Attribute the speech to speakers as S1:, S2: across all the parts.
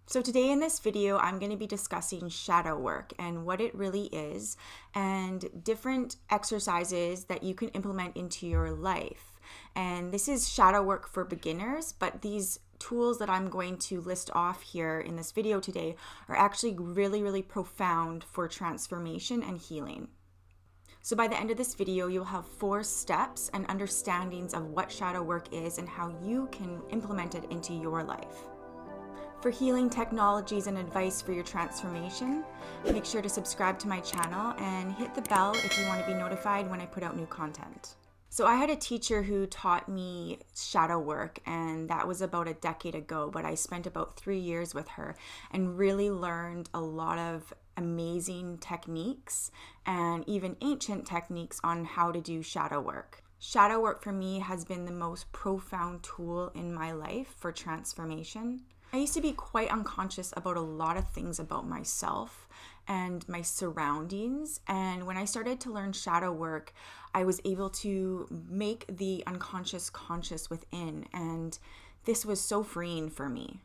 S1: So today in this video, I'm going to be discussing shadow work and what it really is and different exercises that you can implement into your life. And this is shadow work for beginners, but these tools that I'm going to list off here in this video today are actually really profound for transformation and healing. So by the end of this video, you'll have 4 steps and understandings of what shadow work is and how you can implement it into your life. For healing technologies and advice for your transformation, make sure to subscribe to my channel and hit the bell if you want to be notified when I put out new content. So I had a teacher who taught me shadow work, and that was about a decade ago, but I spent about 3 years with her and really learned a lot of amazing techniques and even ancient techniques on how to do shadow work. Shadow work for me has been the most profound tool in my life for transformation. I used to be quite unconscious about a lot of things about myself and my surroundings. And when I started to learn shadow work, I was able to make the unconscious conscious within. And this was so freeing for me.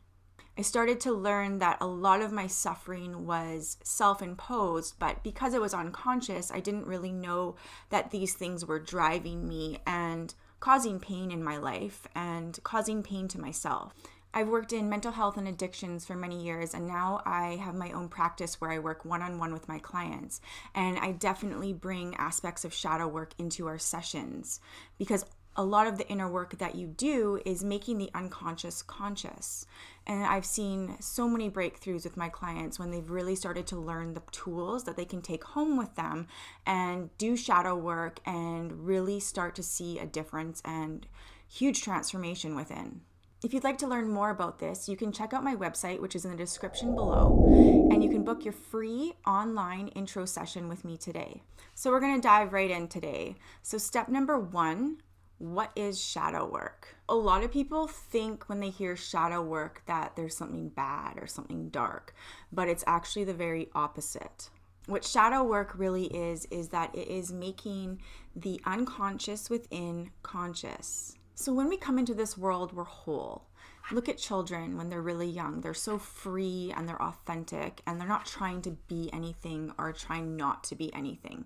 S1: I started to learn that a lot of my suffering was self-imposed, but because it was unconscious, I didn't really know that these things were driving me and causing pain in my life and causing pain to myself. I've worked in mental health and addictions for many years, and now I have my own practice where I work one-on-one with my clients. And I definitely bring aspects of shadow work into our sessions because a lot of the inner work that you do is making the unconscious conscious. And I've seen so many breakthroughs with my clients when they've really started to learn the tools that they can take home with them and do shadow work and really start to see a difference and huge transformation within. If you'd like to learn more about this, you can check out my website, which is in the description below, and you can book your free online intro session with me today. So we're going to dive right in today. So step number 1, what is shadow work? A lot of people think when they hear shadow work that there's something bad or something dark, but it's actually the very opposite. What shadow work really is that it is making the unconscious within conscious. So when we come into this world, we're whole. Look at children when they're really young. They're so free and they're authentic and they're not trying to be anything or trying not to be anything.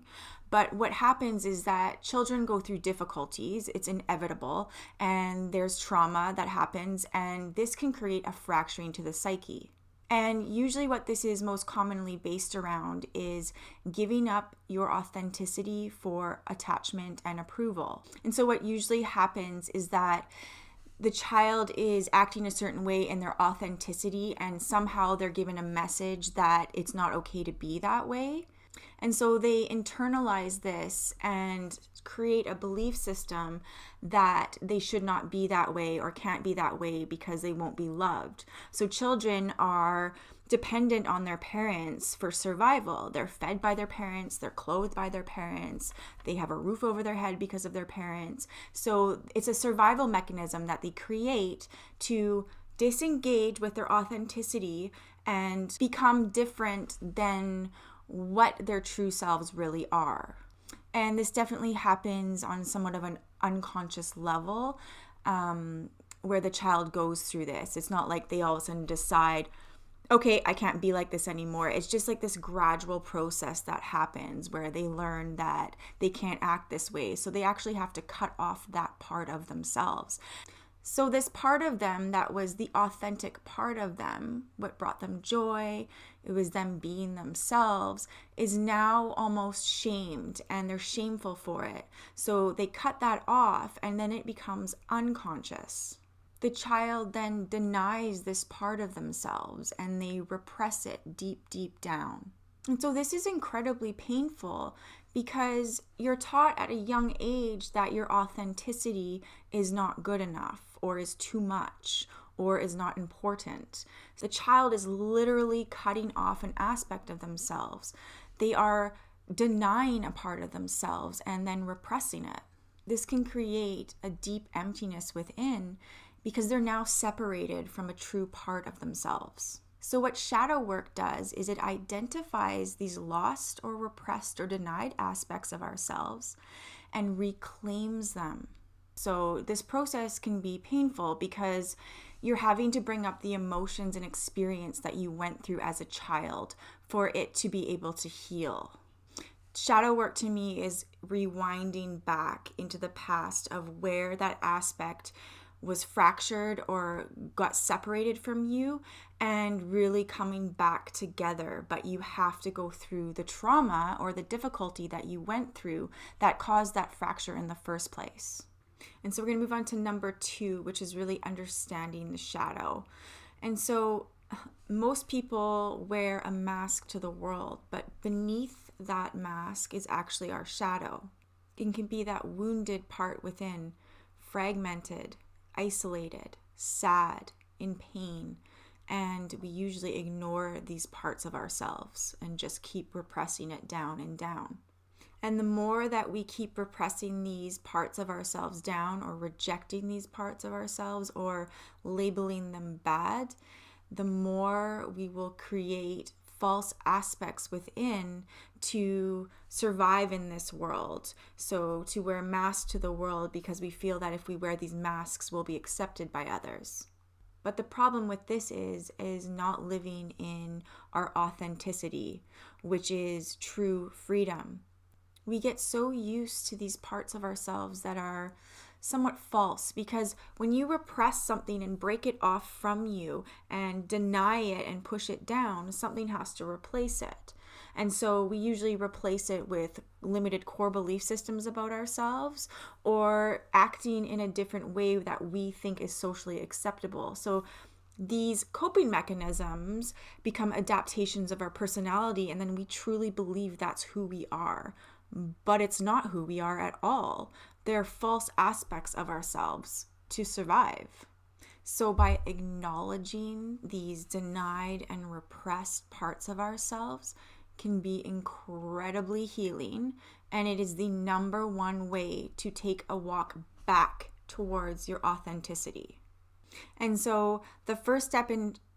S1: But what happens is that children go through difficulties. It's inevitable, and there's trauma that happens, and this can create a fracturing to the psyche. And usually what this is most commonly based around is giving up your authenticity for attachment and approval. And so what usually happens is that the child is acting a certain way in their authenticity, and somehow they're given a message that it's not okay to be that way. And so they internalize this and create a belief system that they should not be that way or can't be that way because they won't be loved. So children are dependent on their parents for survival. They're fed by their parents, they're clothed by their parents, they have a roof over their head because of their parents. So it's a survival mechanism that they create to disengage with their authenticity and become different than what their true selves really are. And this definitely happens on somewhat of an unconscious level where the child goes through this. It's not like they all of a sudden decide, okay, I can't be like this anymore. It's just like this gradual process that happens where they learn that they can't act this way. So they actually have to cut off that part of themselves. So this part of them that was the authentic part of them, what brought them joy, it was them being themselves, is now almost shamed, and they're shameful for it. So they cut that off, and then it becomes unconscious. The child then denies this part of themselves, and they repress it deep down. And so this is incredibly painful because you're taught at a young age that your authenticity is not good enough or is too much or is not important. The child is literally cutting off an aspect of themselves. They are denying a part of themselves and then repressing it. This can create a deep emptiness within because they're now separated from a true part of themselves. So what shadow work does is it identifies these lost or repressed or denied aspects of ourselves and reclaims them. So this process can be painful because You're having to bring up the emotions and experience that you went through as a child for it to be able to heal. Shadow work to me is rewinding back into the past of where that aspect was fractured or got separated from you and really coming back together. But you have to go through the trauma or the difficulty that you went through that caused that fracture in the first place. And so we're going to move on to number 2, which is really understanding the shadow. And so most people wear a mask to the world, but beneath that mask is actually our shadow. It can be that wounded part within, fragmented, isolated, sad, in pain, and we usually ignore these parts of ourselves and just keep repressing it down and down. And the more that we keep repressing these parts of ourselves down or rejecting these parts of ourselves or labeling them bad, the more we will create false aspects within to survive in this world. So to wear masks to the world because we feel that if we wear these masks, we'll be accepted by others. But the problem with this is not living in our authenticity, which is true freedom. We get so used to these parts of ourselves that are somewhat false, because when you repress something and break it off from you and deny it and push it down, something has to replace it. And so we usually replace it with limited core belief systems about ourselves or acting in a different way that we think is socially acceptable. So these coping mechanisms become adaptations of our personality, and then we truly believe that's who we are. But it's not who we are at all. They're false aspects of ourselves to survive. So by acknowledging these denied and repressed parts of ourselves can be incredibly healing, and it is the number one way to take a walk back towards your authenticity. And so the first step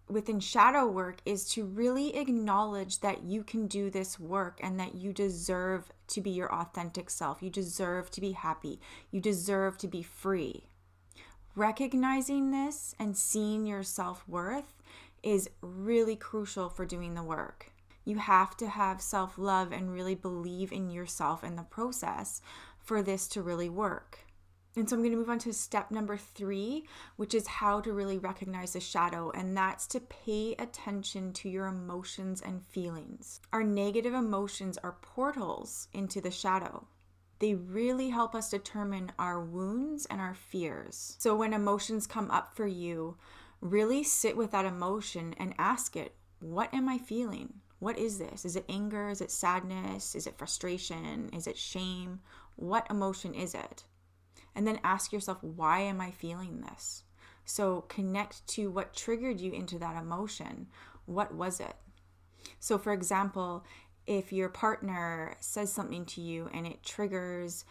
S1: within shadow work is to really acknowledge that you can do this work and that you deserve to be your authentic self. You deserve to be happy. You deserve to be free. Recognizing this and seeing your self-worth is really crucial for doing the work. You have to have self-love and really believe in yourself in the process for this to really work. And so I'm going to move on to step number 3, which is how to really recognize the shadow. And that's to pay attention to your emotions and feelings. Our negative emotions are portals into the shadow. They really help us determine our wounds and our fears. So when emotions come up for you, really sit with that emotion and ask it, what am I feeling? What is this? Is it anger? Is it sadness? Is it frustration? Is it shame? What emotion is it? And then ask yourself, why am I feeling this? So connect to what triggered you into that emotion. What was it? So for example, if your partner says something to you and it triggers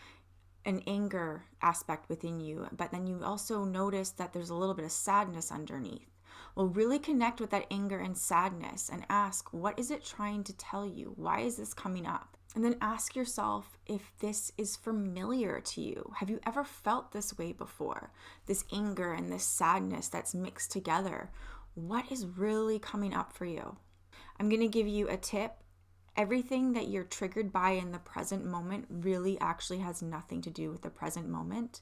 S1: an anger aspect within you, but then you also notice that there's a little bit of sadness underneath. Well, really connect with that anger and sadness and ask, what is it trying to tell you? Why is this coming up? And then ask yourself if this is familiar to you. Have you ever felt this way before? This anger and this sadness that's mixed together. What is really coming up for you? I'm going to give you a tip. Everything that you're triggered by in the present moment really actually has nothing to do with the present moment.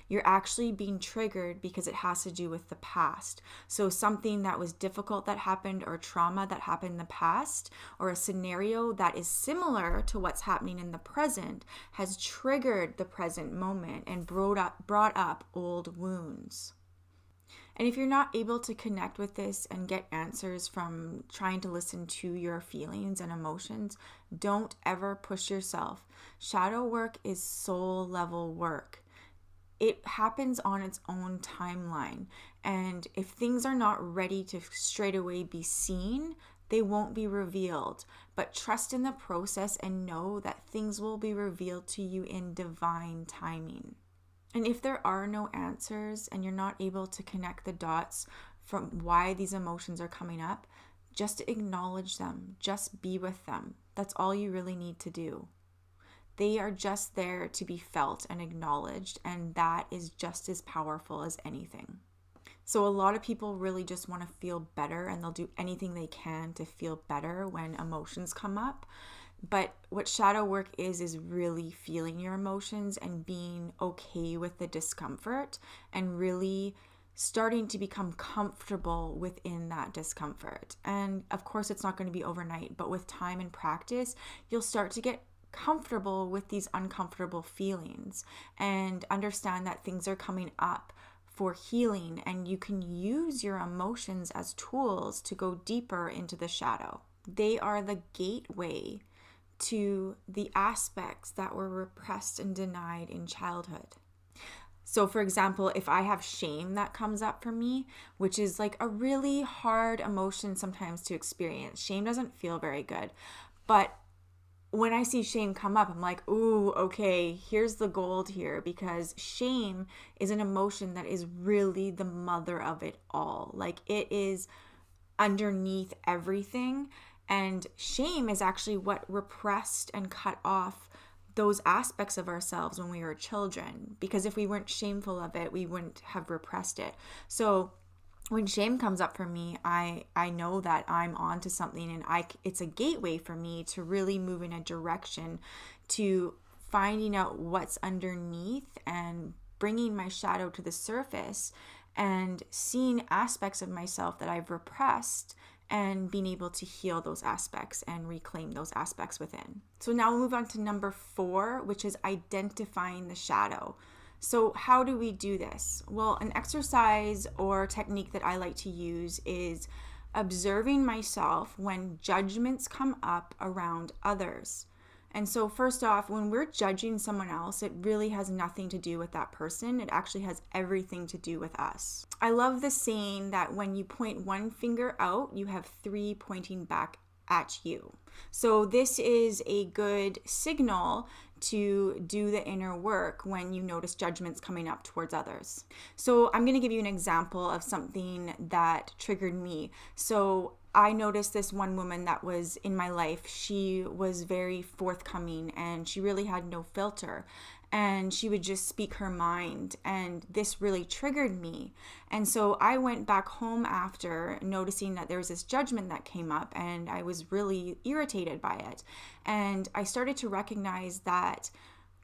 S1: You're actually being triggered because it has to do with the past. So something that was difficult that happened, or trauma that happened in the past, or a scenario that is similar to what's happening in the present has triggered the present moment and brought up old wounds. And if you're not able to connect with this and get answers from trying to listen to your feelings and emotions, don't ever push yourself. Shadow work is soul level work. It happens on its own timeline. And if things are not ready to straight away be seen, they won't be revealed. But trust in the process and know that things will be revealed to you in divine timing. And if there are no answers and you're not able to connect the dots from why these emotions are coming up, just acknowledge them. Just be with them. That's all you really need to do. They are just there to be felt and acknowledged, and that is just as powerful as anything. So a lot of people really just want to feel better, and they'll do anything they can to feel better when emotions come up. But what shadow work is really feeling your emotions and being okay with the discomfort and really starting to become comfortable within that discomfort. And of course, it's not going to be overnight, but with time and practice, you'll start to get comfortable with these uncomfortable feelings and understand that things are coming up for healing, and you can use your emotions as tools to go deeper into the shadow. They are the gateway to the aspects that were repressed and denied in childhood. So for example, if I have shame that comes up for me, which is like a really hard emotion sometimes to experience. Shame doesn't feel very good, but when I see shame come up, I'm like, ooh, okay, here's the gold here, because shame is an emotion that is really the mother of it all. Like, it is underneath everything. And shame is actually what repressed and cut off those aspects of ourselves when we were children. Because if we weren't shameful of it, we wouldn't have repressed it. So when shame comes up for me, I know that I'm onto something, and it's a gateway for me to really move in a direction to finding out what's underneath and bringing my shadow to the surface and seeing aspects of myself that I've repressed and being able to heal those aspects and reclaim those aspects within. So now we'll move on to number 4, which is identifying the shadow. So how do we do this? Well, an exercise or technique that I like to use is observing myself when judgments come up around others. And so first off, when we're judging someone else, it really has nothing to do with that person. It actually has everything to do with us. I love the saying that when you point one finger out, you have 3 pointing back at you. So this is a good signal to do the inner work when you notice judgments coming up towards others. So I'm going to give you an example of something that triggered me. So I noticed this one woman that was in my life. She was very forthcoming and she really had no filter, and she would just speak her mind, and this really triggered me. And so I went back home after noticing that there was this judgment that came up, and I was really irritated by it. And I started to recognize that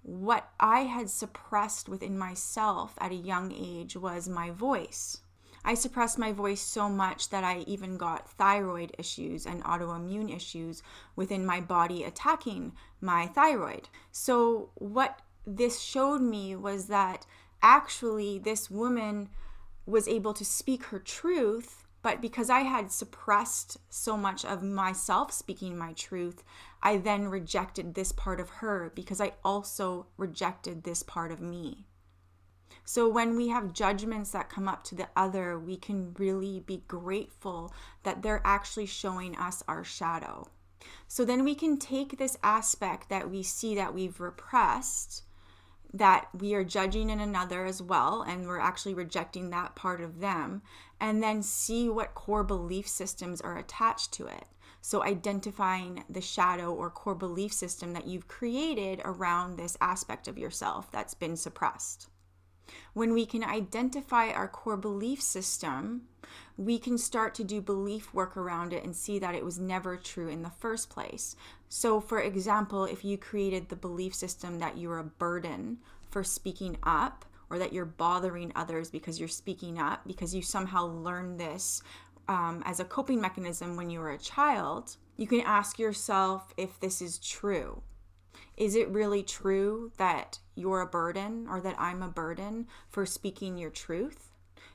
S1: what I had suppressed within myself at a young age was my voice. I suppressed my voice so much that I even got thyroid issues and autoimmune issues within my body attacking my thyroid. So what this showed me was that actually this woman was able to speak her truth, but because I had suppressed so much of myself speaking my truth, I then rejected this part of her because I also rejected this part of me. So when we have judgments that come up to the other, we can really be grateful that they're actually showing us our shadow. So then we can take this aspect that we see that we've repressed, that we are judging in another as well, and we're actually rejecting that part of them, and then see what core belief systems are attached to it. So identifying the shadow or core belief system that you've created around this aspect of yourself that's been suppressed. When we can identify our core belief system, we can start to do belief work around it and see that it was never true in the first place. So for example, if you created the belief system that you're a burden for speaking up, or that you're bothering others because you're speaking up, because you somehow learned this as a coping mechanism when you were a child, you can ask yourself if this is true. Is it really true that you're a burden, or that I'm a burden for speaking your truth?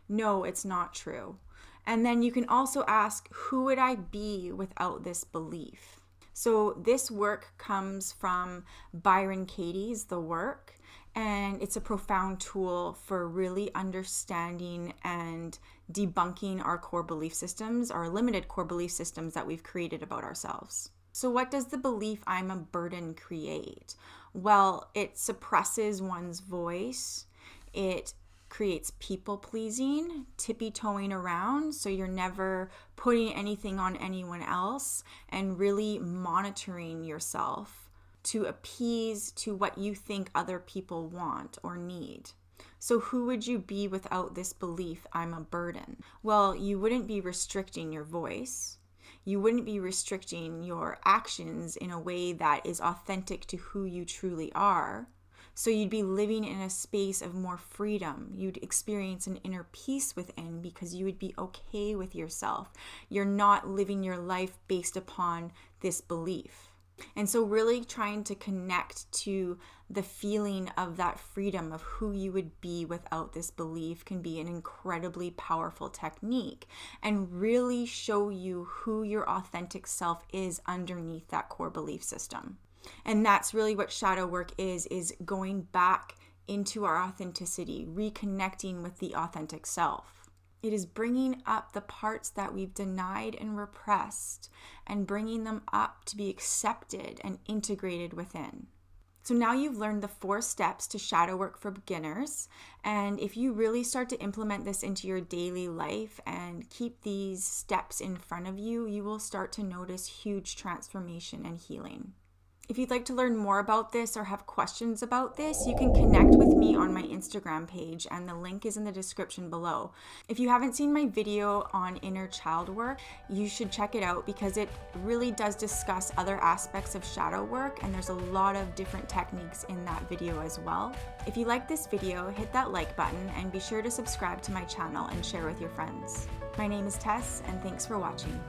S1: No, it's not true. And then you can also ask, who would I be without this belief? So this work comes from Byron Katie's The Work, and it's a profound tool for really understanding and debunking our core belief systems, our limited core belief systems that we've created about ourselves. So what does the belief I'm a burden create? Well, it suppresses one's voice. It creates people pleasing, tippy-toeing around, so you're never putting anything on anyone else, and really monitoring yourself to appease to what you think other people want or need. So who would you be without this belief, I'm a burden? Well, you wouldn't be restricting your voice. You wouldn't be restricting your actions in a way that is authentic to who you truly are. So you'd be living in a space of more freedom. You'd experience an inner peace within because you would be okay with yourself. You're not living your life based upon this belief. And so really trying to connect to the feeling of that freedom of who you would be without this belief can be an incredibly powerful technique and really show you who your authentic self is underneath that core belief system. And that's really what shadow work is going back into our authenticity, reconnecting with the authentic self. It is bringing up the parts that we've denied and repressed and bringing them up to be accepted and integrated within. So now you've learned the 4 steps to shadow work for beginners. And if you really start to implement this into your daily life and keep these steps in front of you, you will start to notice huge transformation and healing. If you'd like to learn more about this or have questions about this, you can connect with me on my Instagram page, and the link is in the description below. If you haven't seen my video on inner child work, you should check it out because it really does discuss other aspects of shadow work, and there's a lot of different techniques in that video as well. If you like this video, hit that like button and be sure to subscribe to my channel and share with your friends. My name is Tess, and thanks for watching.